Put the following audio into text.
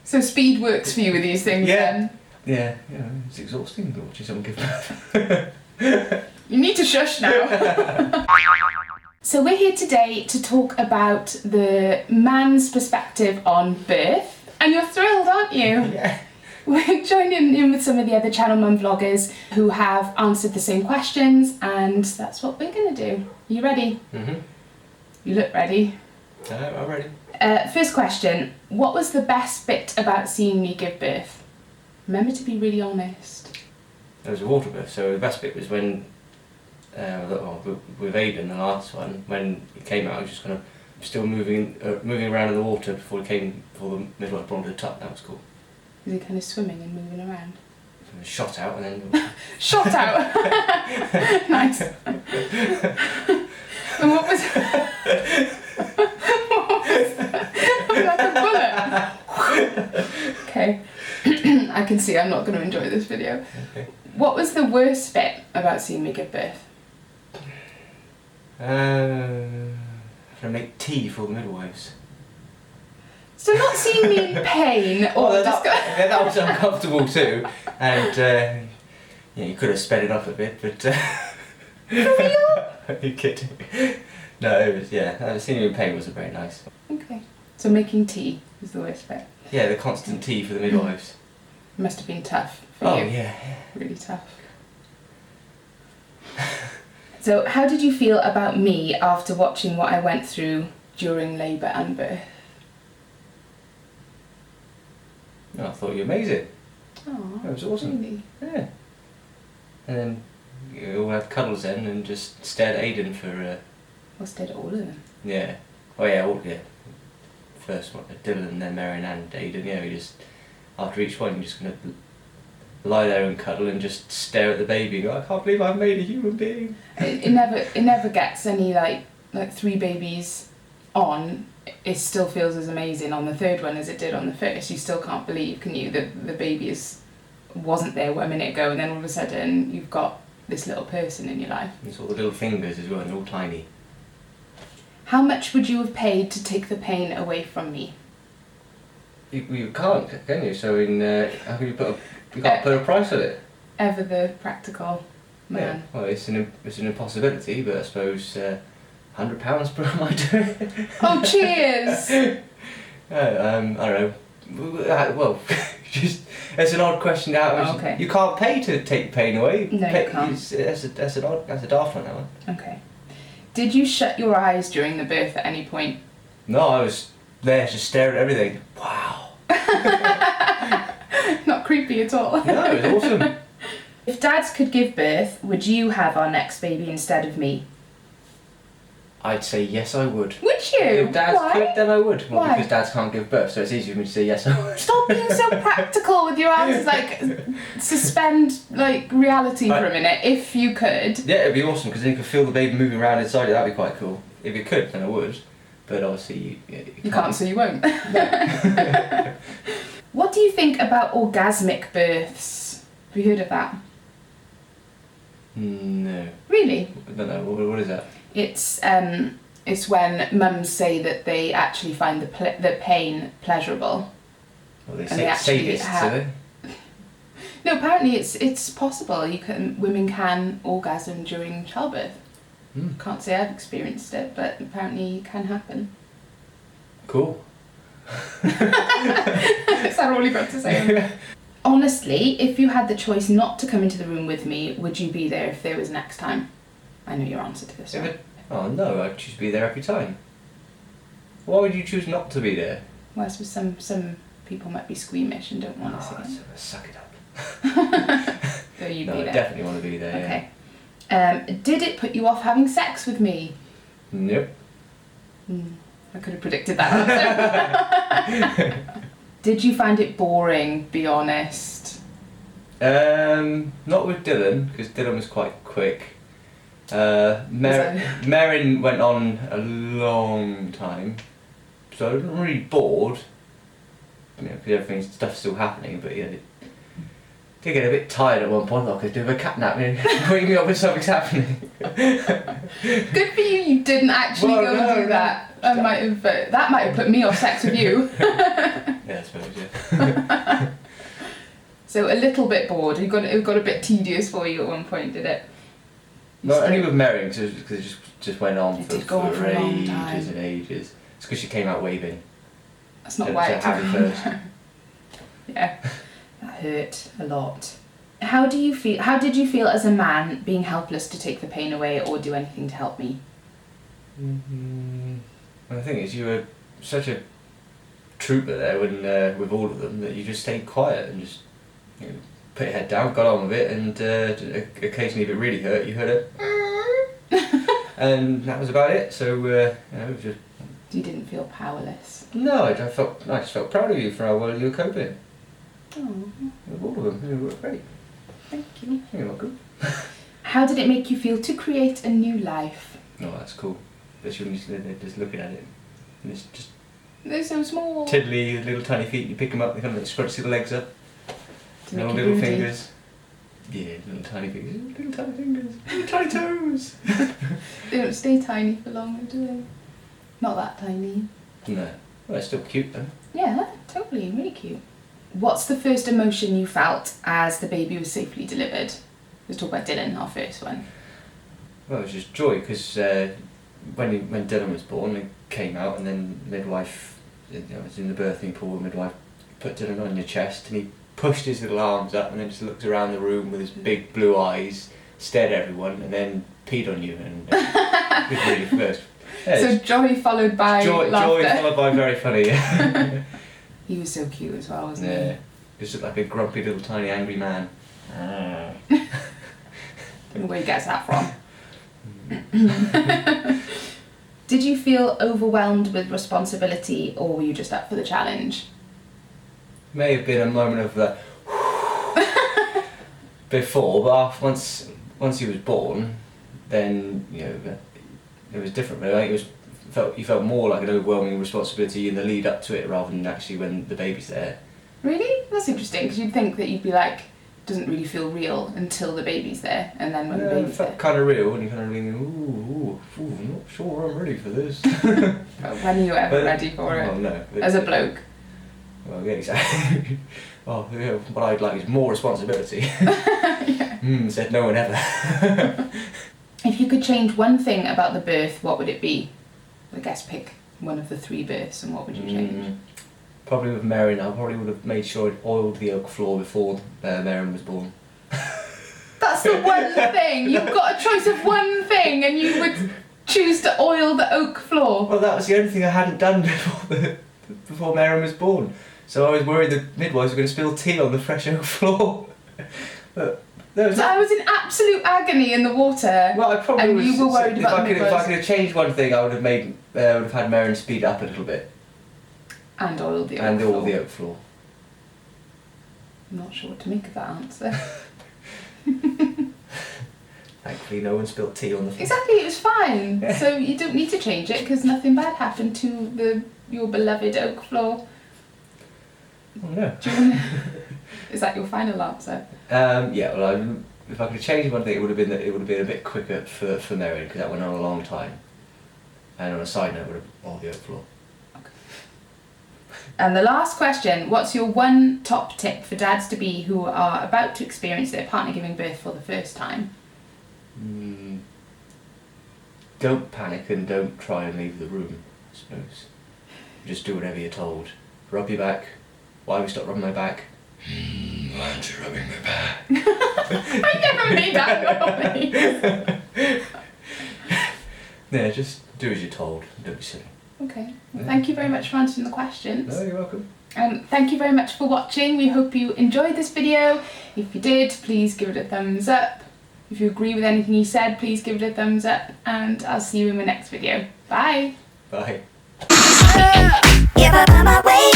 So speed works for you with these things then? Yeah, it's exhausting watching someone give birth. You need to shush now. So we're here today to talk about the man's perspective on birth. And you're thrilled, aren't you? Yeah. We're joining in with some of the other Channel Mum vloggers who have answered the same questions, and that's what we're going to do. You ready? Mm-hmm. You look ready. I'm ready. First question, what was the best bit about seeing me give birth? Remember to be really honest. There was a water birth, so the best bit was when, with Aidan, the last one, when he came out, he was just kind of still moving around in the water before the midwife brought him to the top. That was cool. Was he kind of swimming and moving around? He was shot out and then... Shot out! Nice. And what was... Like a bullet. Okay. I can see I'm not going to enjoy this video. Okay. What was the worst bit about seeing me give birth? Having to make tea for the midwives. So not seeing me in pain or that was uncomfortable too, and you could have sped it up a bit, but For real? Are you kidding? No, it was seeing you in pain wasn't very nice. Okay. So making tea is the worst bit. Yeah, the constant tea for the midwives. It must have been tough for you. Oh yeah. Really tough. So how did you feel about me after watching what I went through during labour and birth? No, I thought you were amazing. Oh, That was awesome. Really? Yeah. And then you all had cuddles then and just stared at Aidan for... I stayed at all of them. Yeah. Oh yeah, First one, Dylan, then Mary and Aidan, we just... After each one, you're just going to lie there and cuddle and just stare at the baby and go, I can't believe I've made a human being. It never gets any like 3 babies on. It still feels as amazing on the third one as it did on the first. You still can't believe, can you, that the baby wasn't there 1 minute ago and then all of a sudden you've got this little person in your life. It's all the little fingers as well, and they're all tiny. How much would you have paid to take the pain away from me? You can't, can you? So how can you can't put a price on it? Ever the practical man. Yeah. Well, it's an impossibility, but I suppose £100 per might do it. Oh, cheers! I don't know. Well, just it's an odd question to have. Okay. You can't pay to take the pain away. No, you can't. That's a daft one, that one. Okay. Did you shut your eyes during the birth at any point? No, I was there just staring at everything. Wow. Not creepy at all. No, it was awesome. If dads could give birth, would you have our next baby instead of me? I'd say yes, I would. Would you? If dads Why? could, then I would. Well, Why? because dads can't give birth, so it's easier for me to say yes, I would. Stop being so practical with your answers. Like, suspend reality for a minute. If you could. Yeah, it'd be awesome because then you could feel the baby moving around inside it. That'd be quite cool. If you could, then I would. But obviously, you can't, so you won't. What do you think about orgasmic births? Have you heard of that? No. Really? I don't know. What is that? It's when mums say that they actually find the pain pleasurable. Well, they And they actually sadists, do they? No, apparently it's possible. Women can orgasm during childbirth. Can't say I've experienced it, but apparently it can happen. Cool. Is that all you've got to say? Honestly, if you had the choice not to come into the room with me, would you be there if there was next time? I know your answer to this one. Oh no, I'd choose to be there every time. Why would you choose not to be there? Well, I suppose some people might be squeamish and don't want to see it. So suck it up. So you'd No, be I there. definitely want to be there. Okay. Did it put you off having sex with me? Nope. I could have predicted that answer. Did you find it boring, be honest? Not with Dylan, because Dylan was quite quick. Marin went on a long time, so I wasn't really bored. Because stuff's still happening, but yeah, did get a bit tired at one point. Like I could do a cat nap and wake me up when something's happening. Good for you. You didn't actually go and do that. that might have put me off sex with you. Yeah, I suppose, yeah. So a little bit bored. It got a bit tedious for you at one point, did it? Not only with marrying, because it just went on It did go on for a long time. ages and ages. It's because she came out waving. That's not why it took first. Yeah, that hurt a lot. How did you feel as a man being helpless to take the pain away or do anything to help me? The thing is, you were such a trooper there when with all of them that you just stayed quiet and just put your head down, got on with it, and occasionally if it really hurt, you heard it, and that was about it. So just. You didn't feel powerless? No, I just felt proud of you for how well you were coping. Oh. With all of them, you were great. Thank you. You're welcome. How did it make you feel to create a new life? Oh, that's cool. Especially when you're just looking at it. And it's just They're so small. tiddly little tiny feet, you pick them up, they kind of like scrunch the legs up. To make Little you little broody. fingers. Yeah, little tiny fingers. Little tiny fingers. Little tiny toes. They don't stay tiny for long, do they? Not that tiny. No. Well, they're still cute though. Yeah, totally. Really cute. What's the first emotion you felt as the baby was safely delivered? Let's talk about Dylan, our first one. Well, it was just joy because when Dylan was born, it came out, and then midwife, was in the birthing pool. Midwife put Dylan on your chest, and he pushed his little arms up, and then just looked around the room with his big blue eyes, stared at everyone, and then peed on you. And it was really first. Yeah, So joy followed by joy laughter. followed by very funny. Yeah. He was so cute as well, wasn't Yeah. Just looked like a grumpy little tiny angry man. he? Don't know where he gets that from. Did you feel overwhelmed with responsibility or were you just up for the challenge? May have been a moment of the before, but once he was born, then it was different. But I think you felt more like an overwhelming responsibility in the lead up to it rather than actually when the baby's there. Really? That's interesting because you'd think that you'd be like, doesn't really feel real until the baby's there, and then when the It baby's felt there. kind of real, and you kind of thinking, ooh, I'm not sure I'm ready for this. But when are you ever ready for it? Oh no. As a bloke. Well, yeah, exactly. Oh, yeah, what I'd like is more responsibility. Yeah. Said no one ever. If you could change one thing about the birth, what would it be? I guess pick one of the 3 births, and what would you change? Probably with Marion, I probably would have made sure it oiled the oak floor before Marion was born. That's the one thing! You've got a choice of one thing, and you would choose to oil the oak floor. Well, that was the only thing I hadn't done before Marion was born. So I was worried the midwives were going to spill tea on the fresh oak floor. But no, So I was in absolute agony in the water. well, I probably and was, you were worried about the if I midwives. could have changed one thing, I would have had Marion speed up a little bit. And oil the oak And floor. all the oak floor. I'm not sure what to make of that answer. Thankfully, no one spilled tea on the floor. Exactly, it was fine. Yeah. So you don't need to change it because nothing bad happened to your beloved oak floor. Oh, no. Do you wanna... Is that your final answer? Yeah, well, if I could have changed one thing, it would have been that it would have been a bit quicker for Marion because that went on a long time. And on a side note, it would have all the oak floor. And the last question, what's your one top tip for dads-to-be who are about to experience their partner giving birth for the first time? Don't panic and don't try and leave the room, I suppose. Just do whatever you're told. Rub your back. Why have you stopped rubbing my back? Why aren't you rubbing my back? I never made that noise. Yeah, just do as you're told. Don't be silly. Okay, well, thank you very much for answering the questions. No, you're welcome. Thank you very much for watching. We hope you enjoyed this video. If you did, please give it a thumbs up. If you agree with anything you said, please give it a thumbs up. And I'll see you in the next video. Bye. Bye. If I'm on my way.